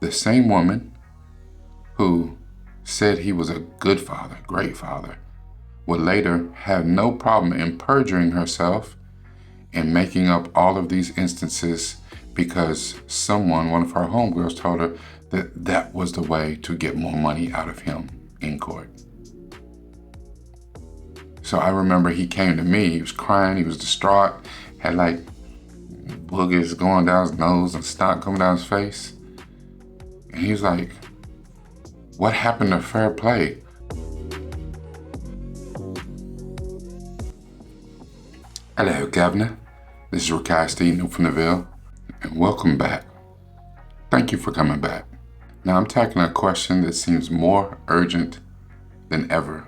The same woman who said he was a good father, great father, would later have no problem in perjuring herself and making up all of these instances because someone, one of her homegirls, told her that that was the way to get more money out of him in court. So I remember he came to me, he was crying, he was distraught, had like boogers going down his nose and snot coming down his face. And he was like, what happened to fair play? Hello, Governor. This is Rakai Steve from the Ville, and welcome back. Thank you for coming back. Now I'm tackling a question that seems more urgent than ever.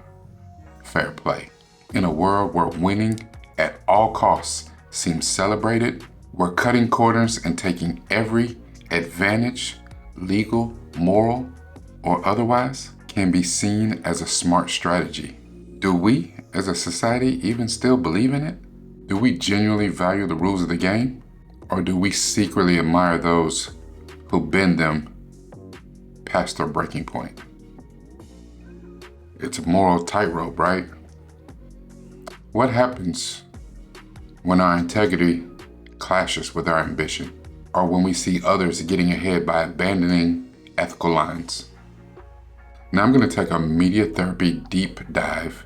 Fair play. In a world where winning at all costs seems celebrated, where cutting corners and taking every advantage, legal, moral, or otherwise, can be seen as a smart strategy. Do we, as a society, even still believe in it? Do we genuinely value the rules of the game? Or do we secretly admire those who bend them past their breaking point? It's a moral tightrope, right? What happens when our integrity clashes with our ambition? Or when we see others getting ahead by abandoning ethical lines? Now I'm going to take a media therapy deep dive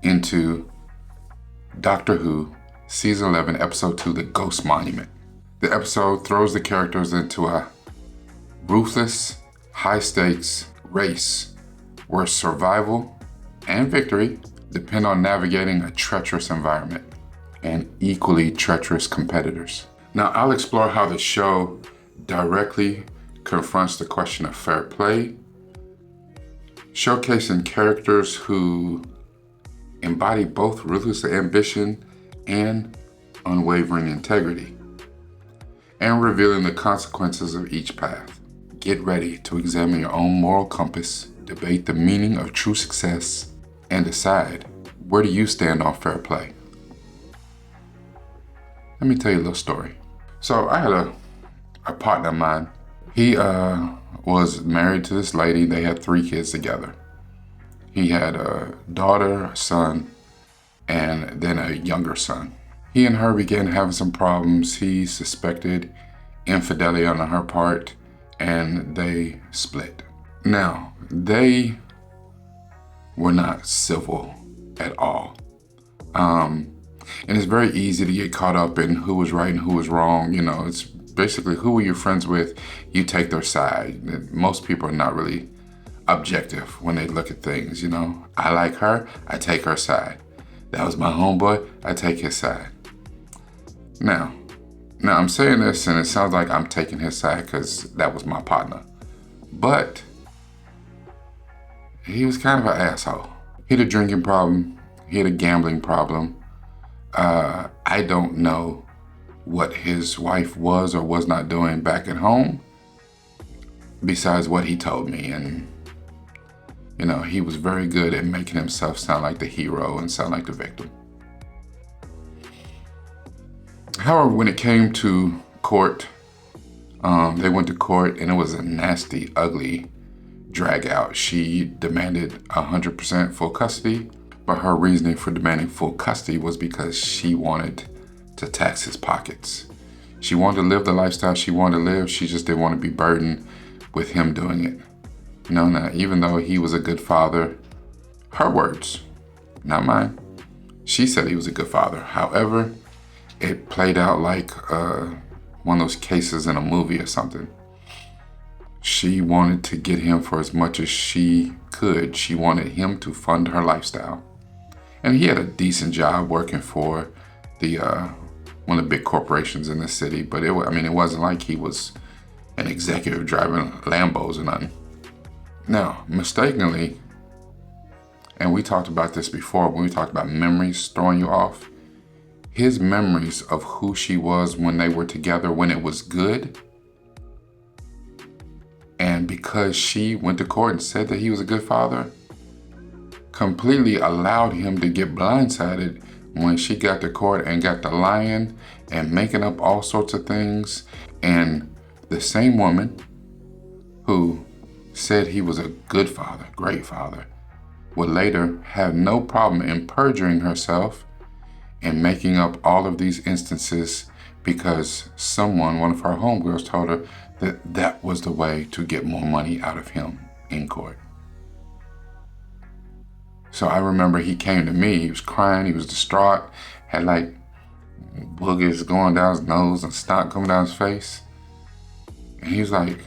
into Doctor Who, Season 11, Episode 2, The Ghost Monument. The episode throws the characters into a ruthless, high-stakes race where survival and victory depend on navigating a treacherous environment and equally treacherous competitors. Now, I'll explore how the show directly confronts the question of fair play, showcasing characters who embody both ruthless ambition and unwavering integrity, and revealing the consequences of each path. Get ready to examine your own moral compass, debate the meaning of true success, and decide, where do you stand on fair play? Let me tell you a little story. So I had a partner of mine. He was married to this lady. They had 3 kids together. He had a daughter, a son, and then a younger son. He and her began having some problems. He suspected infidelity on her part, and they split. Now, they were not civil at all. And it's very easy to get caught up in who was right and who was wrong. You know, it's basically who are you friends with, you take their side. Most people are not really objective when they look at things, you know. I like her, I take her side. That was my homeboy, I take his side. Now I'm saying this and it sounds like I'm taking his side because that was my partner. But he was kind of an asshole. He had a drinking problem, he had a gambling problem. I don't know what his wife was or was not doing back at home, besides what he told me. And you know, he was very good at making himself sound like the hero and sound like the victim. However, when it came to court, they went to court and it was a nasty, ugly drag out. She demanded 100% full custody, but her reasoning for demanding full custody was because she wanted to tax his pockets. She wanted to live the lifestyle she wanted to live. She just didn't want to be burdened with him doing it. No, even though he was a good father, her words, not mine, she said he was a good father. However, it played out like one of those cases in a movie or something. She wanted to get him for as much as she could. She wanted him to fund her lifestyle. And he had a decent job working for the one of the big corporations in the city, but it wasn't like he was an executive driving Lambos or nothing. Now, mistakenly, and we talked about this before when we talked about memories throwing you off, his memories of who she was when they were together, when it was good, and because she went to court and said that he was a good father, completely allowed him to get blindsided when she got to court and got to lying and making up all sorts of things. And the same woman who said he was a good father, great father, would later have no problem in perjuring herself and making up all of these instances because someone, one of her homegirls, told her that that was the way to get more money out of him in court. So I remember he came to me, he was crying, he was distraught, had like boogers going down his nose and snot coming down his face. And he was like,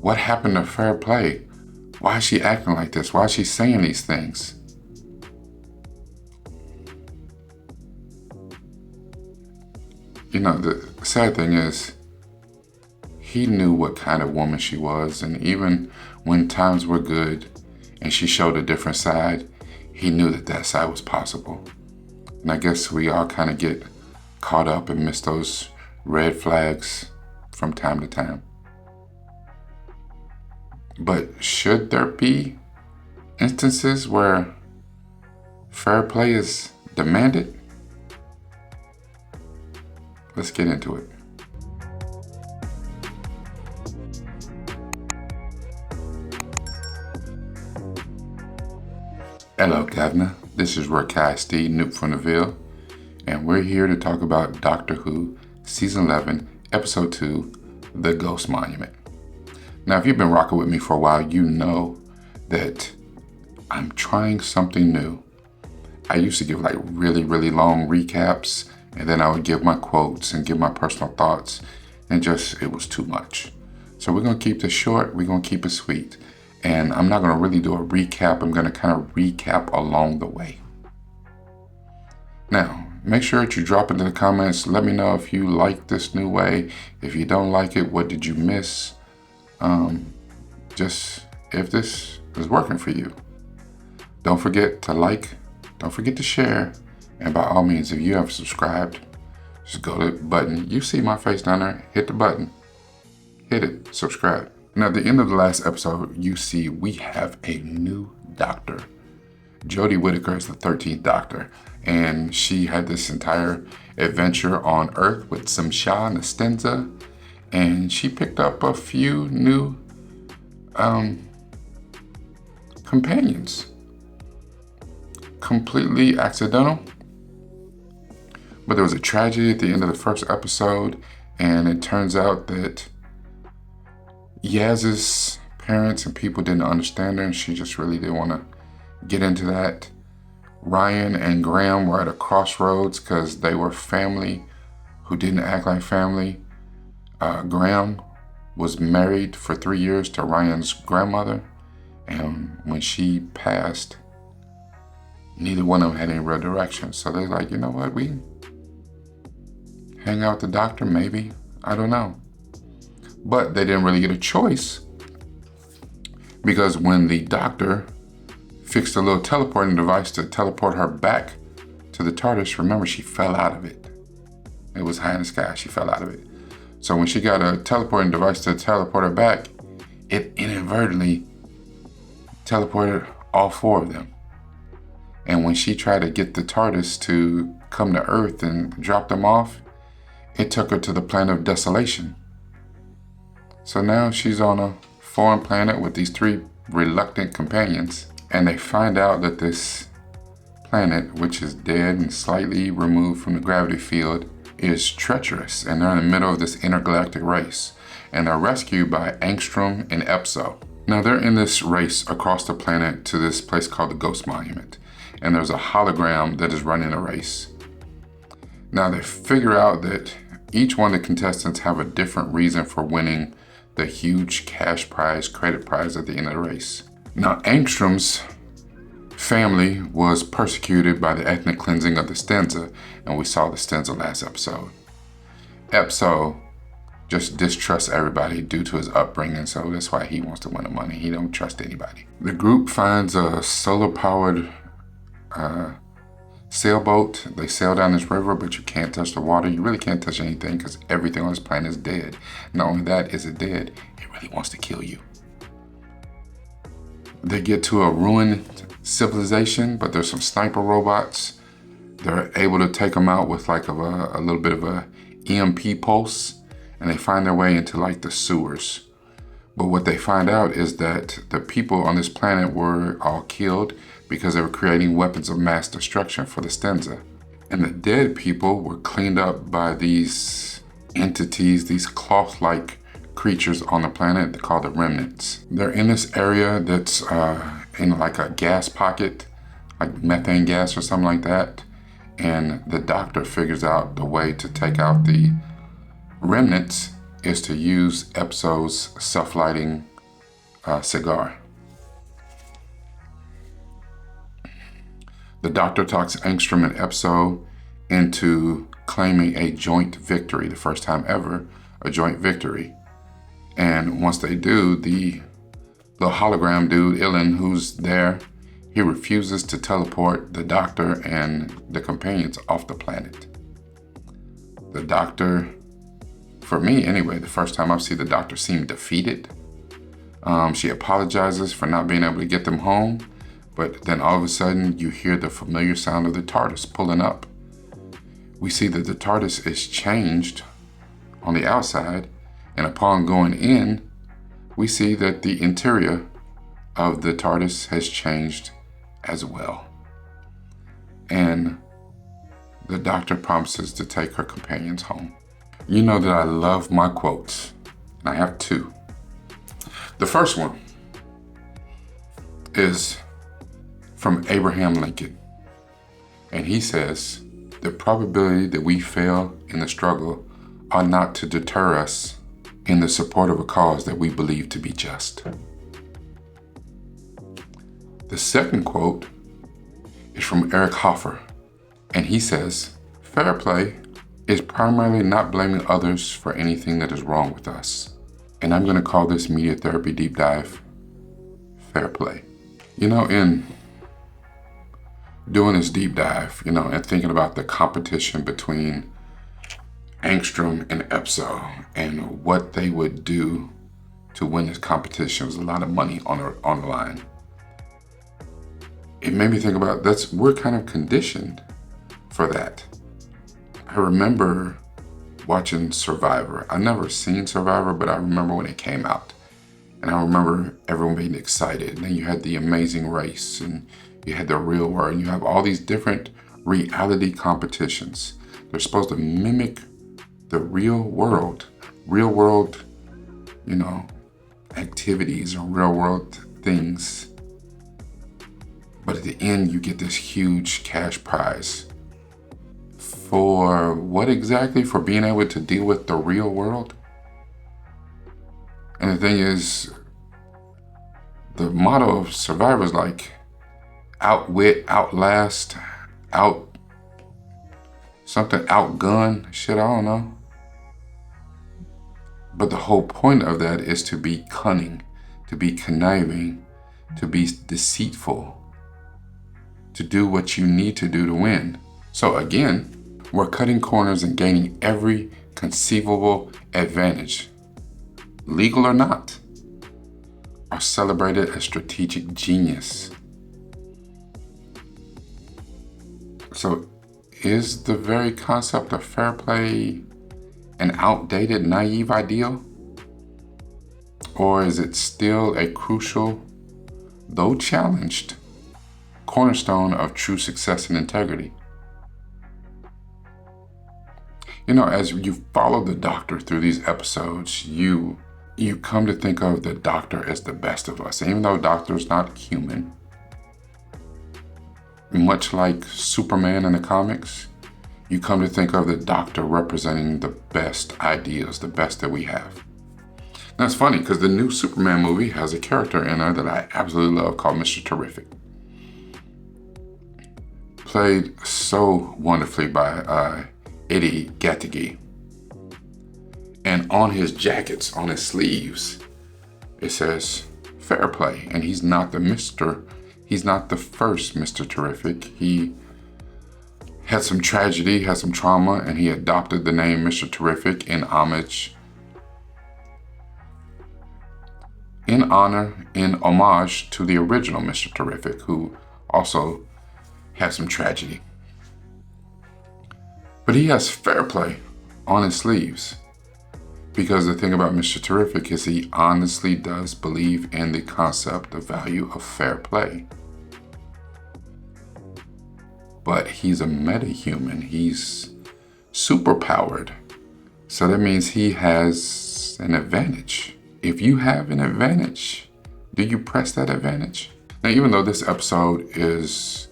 what happened to FairPlay? Why is she acting like this? Why is she saying these things? You know, the sad thing is, he knew what kind of woman she was, and even when times were good and she showed a different side, he knew that that side was possible. And I guess we all kind of get caught up and miss those red flags from time to time. But should there be instances where fair play is demanded? Let's get into it. Hello, Governor. This is Rakai Steve Noop from the Ville, and we're here to talk about Doctor Who Season 11, Episode 2, The Ghost Monument. Now, if you've been rocking with me for a while, you know that I'm trying something new. I used to give like really long recaps, and then I would give my quotes and give my personal thoughts, and it was too much. So we're going to keep this short, we're going to keep it sweet. And I'm not going to really do a recap, I'm going to kind of recap along the way. Now, make sure that you drop into the comments, let me know if you like this new way. If you don't like it, what did you miss? Just if this is working for you. Don't forget to like, don't forget to share, and by all means, if you haven't subscribed, just go to the button. You see my face down there, hit the button, hit it, subscribe. Now, at the end of the last episode, you see we have a new doctor. Jodie Whittaker is the 13th Doctor, and she had this entire adventure on Earth with some Shah Nastenza, and she picked up a few new companions. Completely accidental, but there was a tragedy at the end of the first episode, and it turns out that Yaz's parents and people didn't understand her, and she just really didn't want to get into that. Ryan and Graham were at a crossroads because they were family who didn't act like family. Graham was married for 3 years to Ryan's grandmother, and when she passed, neither one of them had any real direction. So they're like, you know what, we hang out with the doctor, maybe, I don't know. But they didn't really get a choice, because when the doctor fixed a little teleporting device to teleport her back to the TARDIS, remember, she fell out of it. It was high in the sky, she fell out of it. So when she got a teleporting device to teleport her back, it inadvertently teleported all 4 of them. And when she tried to get the TARDIS to come to Earth and drop them off, it took her to the planet of desolation. So now she's on a foreign planet with these 3 reluctant companions, and they find out that this planet, which is dead and slightly removed from the gravity field, is treacherous, and they're in the middle of this intergalactic race, and they're rescued by Angstrom and Epso. Now they're in this race across the planet to this place called the Ghost Monument, and there's a hologram that is running the race. Now they figure out that each one of the contestants have a different reason for winning the huge cash prize, credit prize at the end of the race. Now, Angstrom's family was persecuted by the ethnic cleansing of the Stenza, and we saw the Stenza last episode. Epso just distrusts everybody due to his upbringing, so that's why he wants to win the money. He don't trust anybody. The group finds a solar-powered sailboat. They sail down this river, but you can't touch the water. You really can't touch anything because everything on this planet is dead. Not only that, is it dead, it really wants to kill you. They get to a ruined civilization, but there's some sniper robots. They're able to take them out with like a little bit of a EMP pulse, and they find their way into like the sewers. But what they find out is that the people on this planet were all killed because they were creating weapons of mass destruction for the Stenza. And the dead people were cleaned up by these entities, these cloth-like creatures on the planet called the remnants. They're in this area that's in like a gas pocket, like methane gas or something like that. And the doctor figures out the way to take out the remnants is to use Epso's self-lighting cigar. The doctor talks Angstrom and Epso into claiming a joint victory, the first time ever, a joint victory. And once they do, the hologram dude, Ilan, who's there, he refuses to teleport the doctor and the companions off the planet. The doctor, for me anyway, the first time I see the doctor seem defeated. She apologizes for not being able to get them home, but then all of a sudden you hear the familiar sound of the TARDIS pulling up. We see that the TARDIS is changed on the outside, and upon going in, we see that the interior of the TARDIS has changed as well. And the doctor promises to take her companions home. You know that I love my quotes, and I have two. The first one is from Abraham Lincoln, and he says, "The probability that we fail in the struggle ought not to deter us in the support of a cause that we believe to be just." The second quote is from Eric Hoffer, and he says, "Fair play is primarily not blaming others for anything that is wrong with us." And I'm going to call this media therapy deep dive fair play. You know, in doing this deep dive, and thinking about the competition between Angstrom and Epso and what they would do to win this competition, was a lot of money on the line. It made me think about we're kind of conditioned for that. I remember watching Survivor. I've never seen Survivor, but I remember when it came out. And I remember everyone being excited. And then you had the Amazing Race, and you had the Real World, and you have all these different reality competitions. They're supposed to mimic the real world, activities or real world things. But at the end, you get this huge cash prize. For what exactly? For being able to deal with the real world? And the thing is, the motto of Survivor is like outwit, outlast, outgun, shit, I don't know. But the whole point of that is to be cunning, to be conniving, to be deceitful, to do what you need to do to win. So again, we're cutting corners and gaining every conceivable advantage, legal or not, are celebrated as strategic genius. So is the very concept of fair play an outdated, naive ideal? Or is it still a crucial, though challenged, cornerstone of true success and integrity? As you follow the doctor through these episodes, you come to think of the doctor as the best of us. And even though doctor is not human, much like Superman in the comics, you come to think of the doctor representing the best ideas, the best that we have. Now it's funny because the new Superman movie has a character in there that I absolutely love called Mr. Terrific. Played so wonderfully by Eddie Gattigi. And on his jackets, on his sleeves, it says fair play. And he's not the first Mr. Terrific. He had some tragedy, had some trauma, and he adopted the name Mr. Terrific in homage to the original Mr. Terrific, who also had some tragedy. But he has fair play on his sleeves. Because the thing about Mr. Terrific is he honestly does believe in the concept, the value of fair play. But he's a metahuman. He's superpowered. So that means he has an advantage. If you have an advantage, do you press that advantage? Now, even though this episode is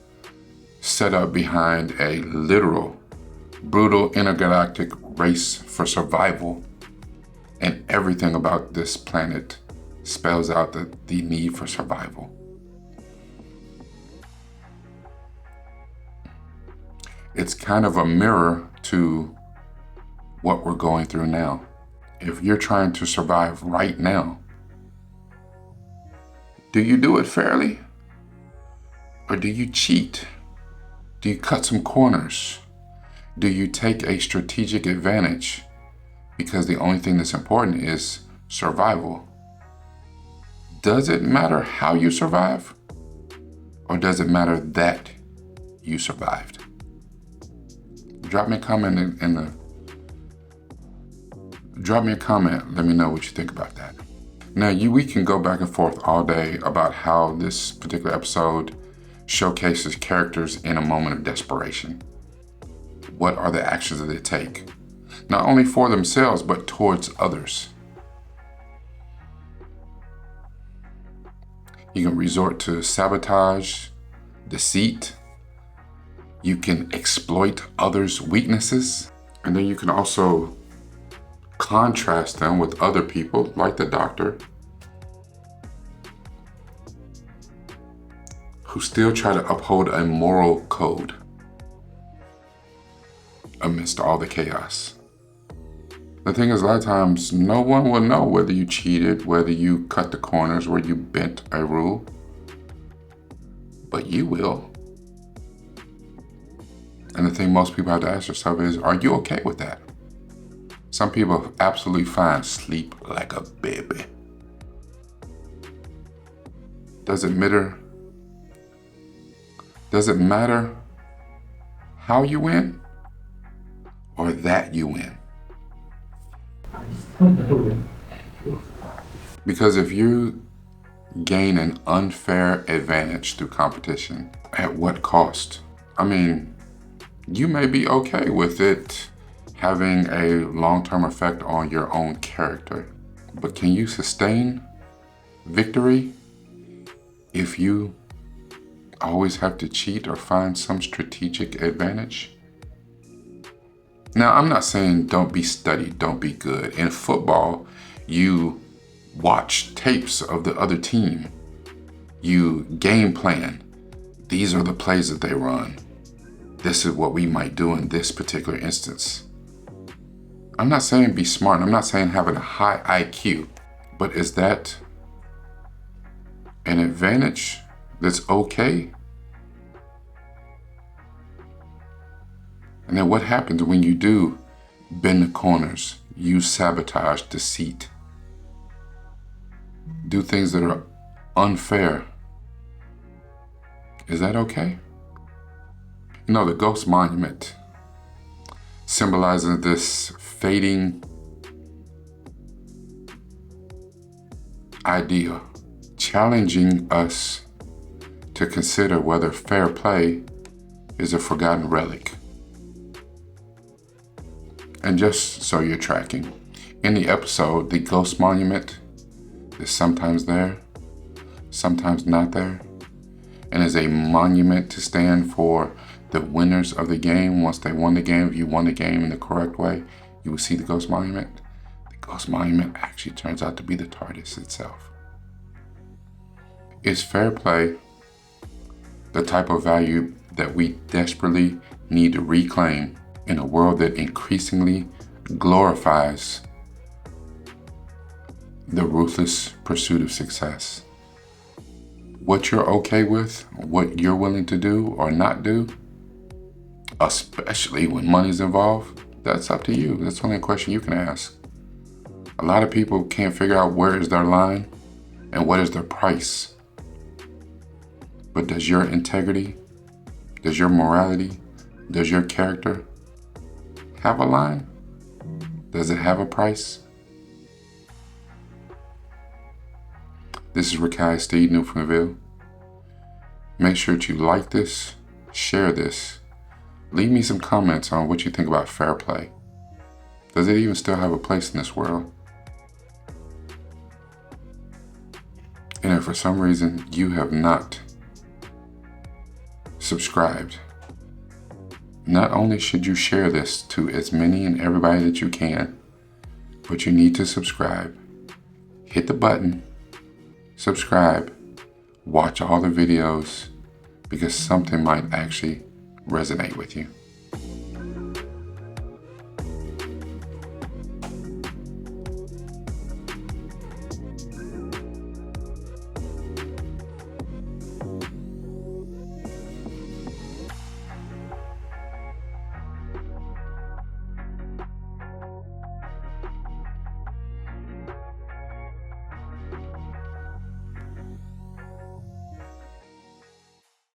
set up behind a literal, brutal intergalactic race for survival, and everything about this planet spells out the need for survival. It's kind of a mirror to what we're going through now. If you're trying to survive right now, do you do it fairly? Or do you cheat? Do you cut some corners? Do you take a strategic advantage? Because the only thing that's important is survival. Does it matter how you survive? Or does it matter that you survived? Drop me a comment let me know what you think about that. Now, we can go back and forth all day about how this particular episode showcases characters in a moment of desperation. What are the actions that they take? Not only for themselves, but towards others. You can resort to sabotage, deceit. You can exploit others' weaknesses. And then you can also contrast them with other people, like the doctor, who still try to uphold a moral code amidst all the chaos. The thing is, a lot of times, no one will know whether you cheated, whether you cut the corners, whether you bent a rule, but you will. And the thing most people have to ask themselves is, are you okay with that? Some people absolutely fine, sleep like a baby. Does it matter how you win or that you win? Because if you gain an unfair advantage through competition, at what cost? I mean, you may be okay with it having a long-term effect on your own character, but can you sustain victory if you always have to cheat or find some strategic advantage? Now, I'm not saying don't be studied, don't be good. In football, you watch tapes of the other team. You game plan. These are the plays that they run. This is what we might do in this particular instance. I'm not saying be smart. I'm not saying having a high IQ. But is that an advantage that's okay? And then what happens when you do bend the corners, use sabotage, deceit, do things that are unfair? Is that okay? You know, the Ghost Monument symbolizes this fading idea, challenging us to consider whether fair play is a forgotten relic. And just so you're tracking, in the episode, the Ghost Monument is sometimes there, sometimes not there, and is a monument to stand for the winners of the game. Once they won the game, if you won the game in the correct way, you will see the Ghost Monument. The Ghost Monument actually turns out to be the TARDIS itself. Is fair play the type of value that we desperately need to reclaim in a world that increasingly glorifies the ruthless pursuit of success? What you're okay with, what you're willing to do or not do, especially when money's involved, that's up to you. That's only a question you can ask. A lot of people can't figure out where is their line and what is their price. But does your integrity, does your morality, does your character have a line? Does it have a price? This is Rakai Steve Newfoundville. Make sure that you like this, share this, leave me some comments on what you think about FairPlay. Does it even still have a place in this world? And if for some reason you have not subscribed, not only should you share this to as many and everybody that you can, but you need to subscribe. Hit the button, subscribe, watch all the videos, because something might actually resonate with you.